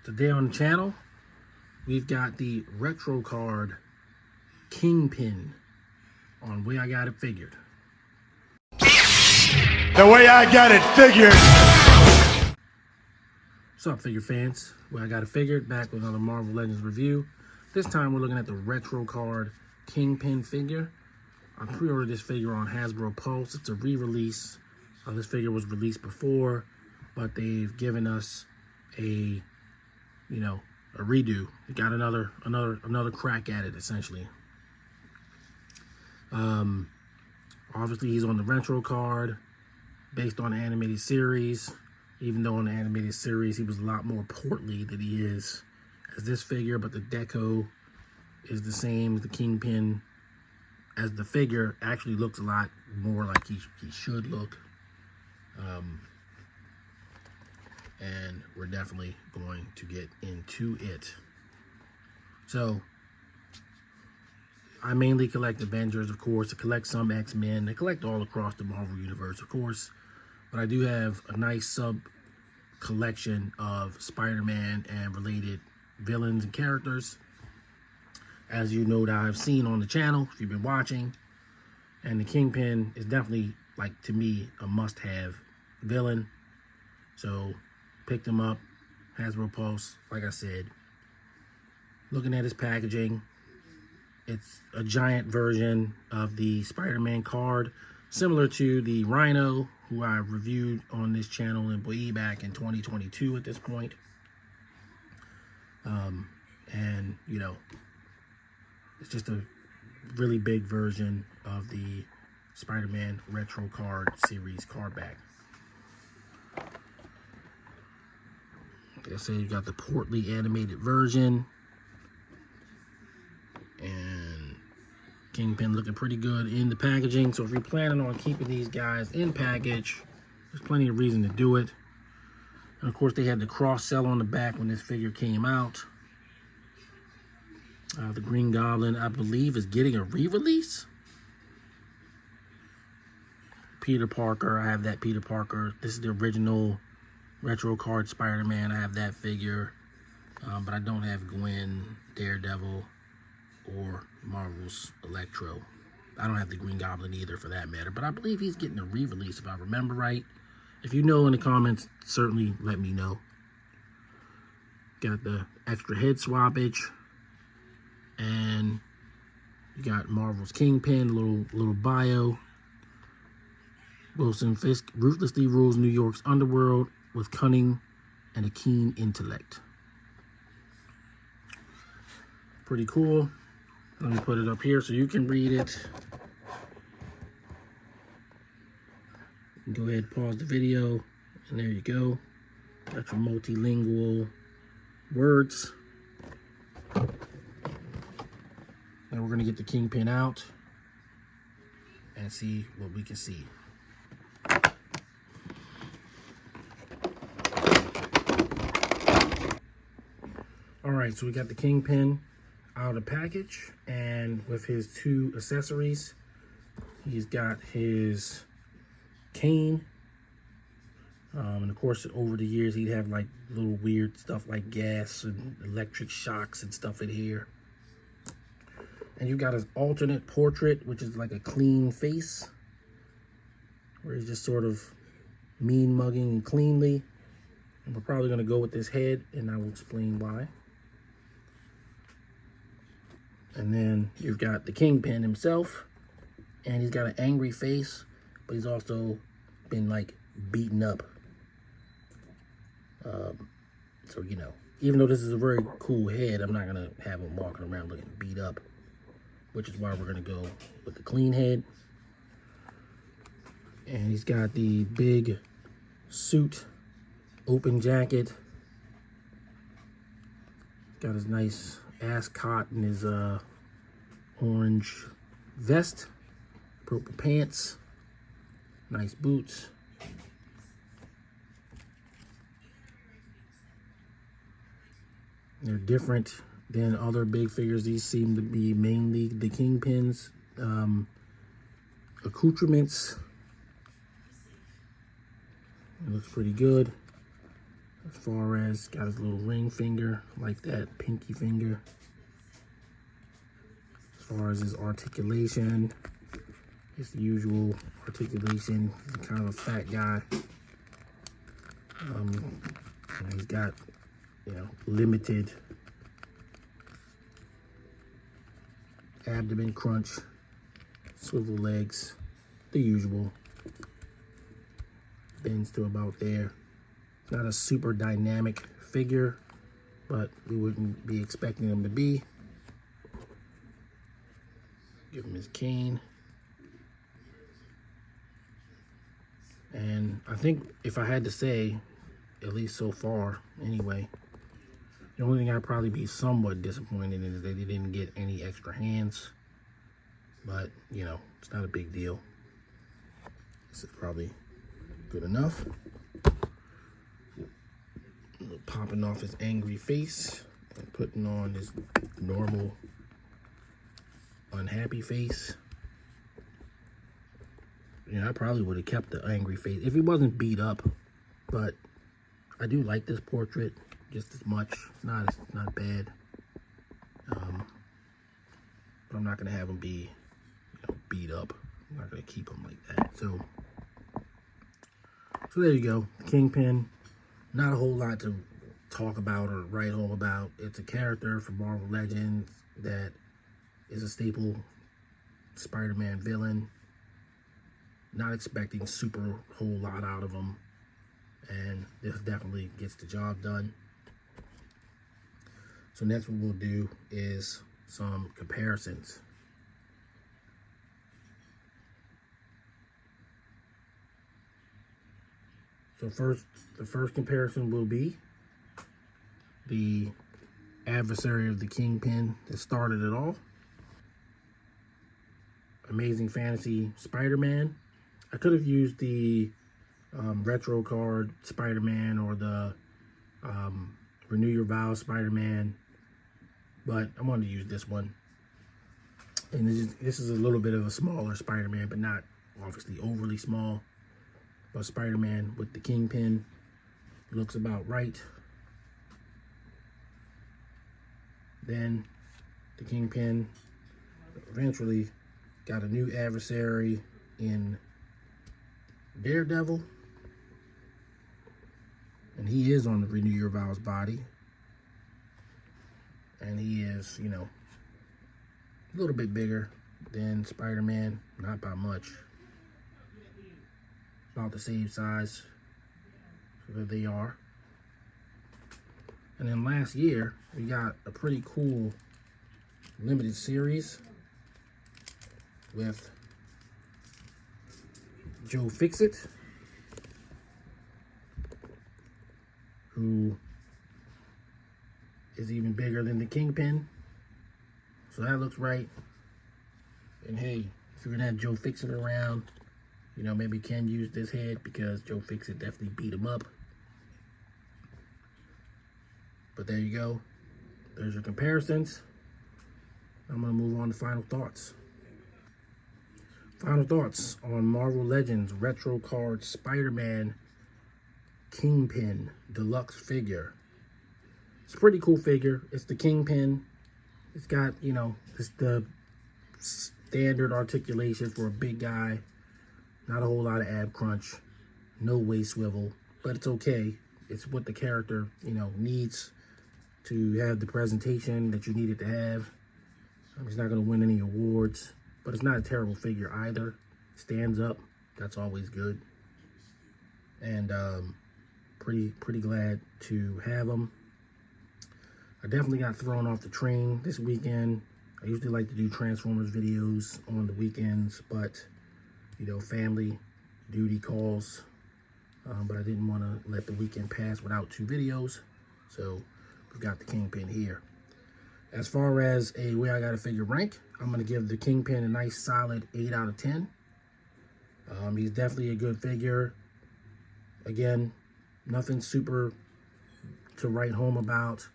Today on the channel, we've got the retro card Kingpin on Way I Got It Figured. The way I got it figured. What's up, figure fans? Way I Got It Figured, back with another Marvel Legends review. This time we're looking at the retro card Kingpin figure. I pre-ordered this figure on Hasbro Pulse. It's a re-release. This figure was released before, but they've given us a redo. We got another crack at it, essentially. Obviously he's on the retro card based on the animated series, even though in the animated series he was a lot more portly than he is as this figure, but the deco is the same. The Kingpin as the figure actually looks a lot more like he should look. And we're definitely going to get into it. So, I mainly collect Avengers, of course. I collect some X-Men. I collect all across the Marvel Universe, of course. But I do have a nice sub-collection of Spider-Man and related villains and characters. As you know, that I've seen on the channel, if you've been watching. And the Kingpin is definitely, like, to me, a must-have villain. So, picked him up, Hasbro Pulse, like I said. Looking at his packaging, it's a giant version of the Spider-Man card, similar to the Rhino, who I reviewed on this channel way back in 2022 at this point. And, you know, it's just a really big version of the Spider-Man retro card series card back. Like I said, you got the portly animated version. And Kingpin looking pretty good in the packaging. So if you're planning on keeping these guys in package, there's plenty of reason to do it. And of course, they had the cross-sell on the back when this figure came out. The Green Goblin, I believe, is getting a re-release. Peter Parker, I have that Peter Parker. This is the original retro card Spider-Man. I have that figure, but I don't have Gwen, Daredevil, or Marvel's Electro. I don't have the Green Goblin either, for that matter, but I believe he's getting a re-release, if I remember right. If you know in the comments, certainly let me know. Got the extra head swappage, and you got Marvel's Kingpin, little bio. Wilson Fisk ruthlessly rules New York's underworld with cunning and a keen intellect. Pretty cool. Let me put it up here so you can read it. Go ahead, pause the video, and there you go. Got your multilingual words. Now we're gonna get the Kingpin out and see what we can see. All right, so we got the Kingpin out of the package, and with his two accessories, he's got his cane. And of course, over the years, he'd have like little weird stuff like gas and electric shocks and stuff in here. And you got his alternate portrait, which is like a clean face, where he's just sort of mean mugging cleanly. And we're probably gonna go with this head, and I will explain why. And then you've got the Kingpin himself, and he's got an angry face, but he's also been like beaten up. So, you know, even though this is a very cool head, I'm not gonna have him walking around looking beat up, which is why we're gonna go with the clean head. And he's got the big suit, open jacket. Got his nice ascot and his orange vest, purple pants, nice boots. They're different than other big figures. These seem to be mainly the Kingpin's accoutrements. It looks pretty good. As far as got his little ring finger, like that pinky finger. As far as his articulation, it's the usual articulation. He's kind of a fat guy. And he's got, limited abdomen crunch, swivel legs, the usual. Bends to about there. Not a super dynamic figure, but we wouldn't be expecting him to be. Give him his cane. And I think if I had to say, at least so far anyway, the only thing I'd probably be somewhat disappointed in is that they didn't get any extra hands. But, it's not a big deal. This is probably good enough. Popping off his angry face and putting on his normal unhappy face. I probably would have kept the angry face if he wasn't beat up, but I do like this portrait just as much. It's not bad. But I'm not gonna have him be, beat up. I'm not gonna keep him like that. So there you go, Kingpin. Not a whole lot to talk about or write home about. It's a character from Marvel Legends that is a staple Spider-Man villain. Not expecting super whole lot out of him, and this definitely gets the job done. So next what we'll do is some comparisons. So the first comparison will be the adversary of the Kingpin that started it all. Amazing Fantasy Spider-Man. I could have used the retro card Spider-Man or the Renew Your Vows Spider-Man, but I wanted to use this one. And this is a little bit of a smaller Spider-Man, but not obviously overly small. But Spider-Man with the Kingpin looks about right. Then the Kingpin eventually got a new adversary in Daredevil, and he is on the Renew Your Vows body, and he is, a little bit bigger than Spider-Man, not by much, about the same size, so there they are. And then last year we got a pretty cool limited series with Joe Fixit, who is even bigger than the Kingpin. So that looks right. And hey, if you're gonna have Joe Fixit around, maybe Ken use this head because Joe Fixit definitely beat him up. But there you go. There's your comparisons. I'm gonna move on to final thoughts. Final thoughts on Marvel Legends Retro Card Spider-Man Kingpin Deluxe figure. It's a pretty cool figure. It's the Kingpin. It's got, it's the standard articulation for a big guy. Not a whole lot of ab crunch. No waist swivel. But it's okay. It's what the character, needs to have the presentation that you need it to have. He's not going to win any awards. But it's not a terrible figure either. Stands up. That's always good. And pretty glad to have him. I definitely got thrown off the train this weekend. I usually like to do Transformers videos on the weekends, but family duty calls. But I didn't want to let the weekend pass without 2 videos. So we've got the Kingpin here. As far as a way I got to figure rank, I'm going to give the Kingpin a nice solid 8 out of 10. He's definitely a good figure. Again, nothing super to write home about.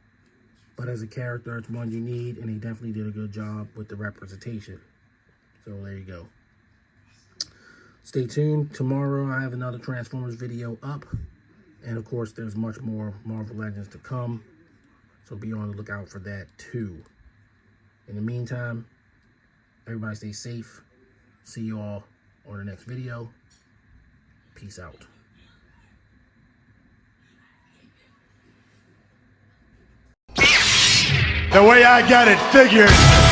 But as a character, it's one you need, and he definitely did a good job with the representation. So there you go. Stay tuned. Tomorrow I have another Transformers video up. And of course, there's much more Marvel Legends to come, so be on the lookout for that too. In the meantime, everybody stay safe. See you all on the next video. Peace out. The way I got it figured.